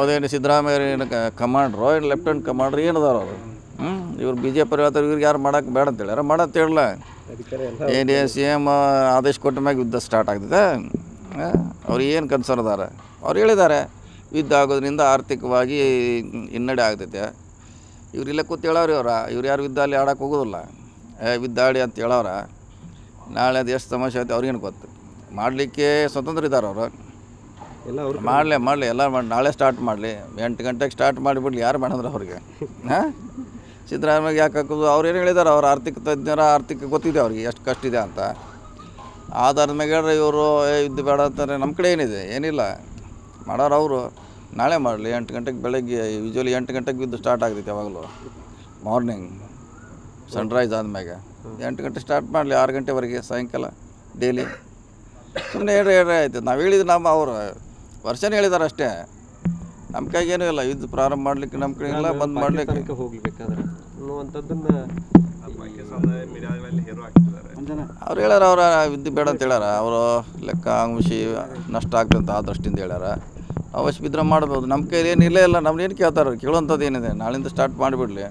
ಯಾವುದೇನು ಸಿದ್ದರಾಮಯ್ಯ ಕಮಾಂಡ್ರೋ ಏನು ಲೆಫ್ಟಿನೆಂಟ್ ಕಮಾಂಡ್ರ್ ಏನದಾರ ಅವರು ಇವ್ರು ಬಿ ಜೆ ಪಿ ಹೇಳ್ತಾರೆ ಇವ್ರಿಗೆ ಯಾರು ಮಾಡೋಕ್ಕೆ ಬೇಡ ಅಂತ ಹೇಳ್ಯಾರ ಮಾಡಂತ ಹೇಳಲ್ಲ. ಏನು ಸಿ ಎಮ್ ಆದೇಶ ಕೊಟ್ಟ ಮ್ಯಾಗ ಯುದ್ಧ ಸ್ಟಾರ್ಟ್ ಆಗ್ತದೆ. ಅವ್ರು ಏನು ಕನ್ಸರ್ನ್ ಅದಾರ ಅವ್ರು ಹೇಳಿದ್ದಾರೆ ಯುದ್ಧ ಆಗೋದ್ರಿಂದ ಆರ್ಥಿಕವಾಗಿ ಹಿನ್ನಡೆ ಆಗ್ತೈತೆ. ಇವ್ರಿಲ್ಲ ಕೂತು ಹೇಳವ್ರಿ ಇವ್ರು ಯಾರು ಯುದ್ಧ ಅಲ್ಲಿ ಆಡೋಕೆ ಹೋಗೋದಿಲ್ಲ. ಯುದ್ಧ ಆಡಿ ಅಂತ ಹೇಳವ್ರ ನಾಳೆ ಅದು ಎಷ್ಟು ಸಮಸ್ಯೆ ಐತೆ ಅವ್ರಿಗೇನು ಗೊತ್ತು. ಮಾಡಲಿಕ್ಕೆ ಸ್ವತಂತ್ರ ಇದ್ದಾರೆ ಅವರು. ಮಾಡಲಿ ಎಲ್ಲ ಮಾಡಿ ನಾಳೆ ಸ್ಟಾರ್ಟ್ ಮಾಡಲಿ. 8 ಗಂಟೆಗೆ ಸ್ಟಾರ್ಟ್ ಮಾಡಿಬಿಡ್ಲಿ. ಯಾರು ಮಾಡಿದ್ರೆ ಅವ್ರಿಗೆ ಸಿದ್ದರಾಮಯ್ಯ ಯಾಕೆ ಹಾಕೋದು? ಅವ್ರು ಏನು ಹೇಳಿದ್ದಾರೆ, ಅವ್ರು ಆರ್ಥಿಕ ತಜ್ಞರ ಆರ್ಥಿಕ ಗೊತ್ತಿದೆ ಅವ್ರಿಗೆ ಎಷ್ಟು ಕಷ್ಟ ಇದೆ ಅಂತ. ಆಧಾರದ ಮ್ಯಾಗ ಹೇಳ್ರೆ ಇವರು ಯುದ್ಧ ಬೇಡ ಅಂತಾರೆ. ನಮ್ಮ ಕಡೆ ಏನಿಲ್ಲ ಮಾಡೋರು ಅವರು. ನಾಳೆ ಮಾಡಲಿ 8 ಗಂಟೆಗೆ ಬೆಳಗ್ಗೆ. ಯೂಶ್ವಲಿ 8 ಗಂಟೆಗೆ ಬಿದ್ದು ಸ್ಟಾರ್ಟ್ ಆಗ್ತೈತೆ ಯಾವಾಗಲೂ ಮಾರ್ನಿಂಗ್ ಸನ್ರೈಸ್ ಆದಮ್ಯಾಗ 8 ಗಂಟೆ ಸ್ಟಾರ್ಟ್ ಮಾಡಲಿ 6 ಗಂಟೆವರೆಗೆ ಸಾಯಂಕಾಲ ಡೈಲಿ. ಸುಮ್ಮನೆ ಹೇಳ್ರೆ ಆಯ್ತು. ನಾವು ಹೇಳಿದ್ದು ಅವರು ವರ್ಷನೇ ಹೇಳಿದ್ದಾರೆ ಅಷ್ಟೇ. ನಮ್ಮ ಕೈಗೇನೂ ಇಲ್ಲ. ಯುದ್ಧ ಪ್ರಾರಂಭ ಮಾಡಲಿಕ್ಕೆ ನಮ್ಮ ಕಡೆ ಇಲ್ಲ, ಬಂದ್ ಮಾಡಲಿಕ್ಕೆ ಹೋಗ್ಬೇಕಾದ್ರೆ ಅವ್ರು ಹೇಳ್ಯಾರ. ಅವ್ರ ಯುದ್ಧ ಬೇಡ ಅಂತ ಹೇಳ್ಯಾರ. ಅವರು ಲೆಕ್ಕ ಅಂಶಿ ನಷ್ಟ ಆಗ್ತಂತ ಆ ದೃಷ್ಟಿಯಿಂದ ಹೇಳ್ಯಾರ. ಅವಶ್ಯ ಬಿದ್ದರೆ ಮಾಡ್ಬೋದು. ನಮ್ಮ ಕೈಲಿ ಏನಿಲ್ಲ. ನಮ್ದು ಏನು ಕೇಳ್ತಾರೆ? ಕೇಳುವಂಥದ್ದು ಏನಿದೆ? ನಾಳಿಂದ ಸ್ಟಾರ್ಟ್ ಮಾಡಿಬಿಡಲಿ.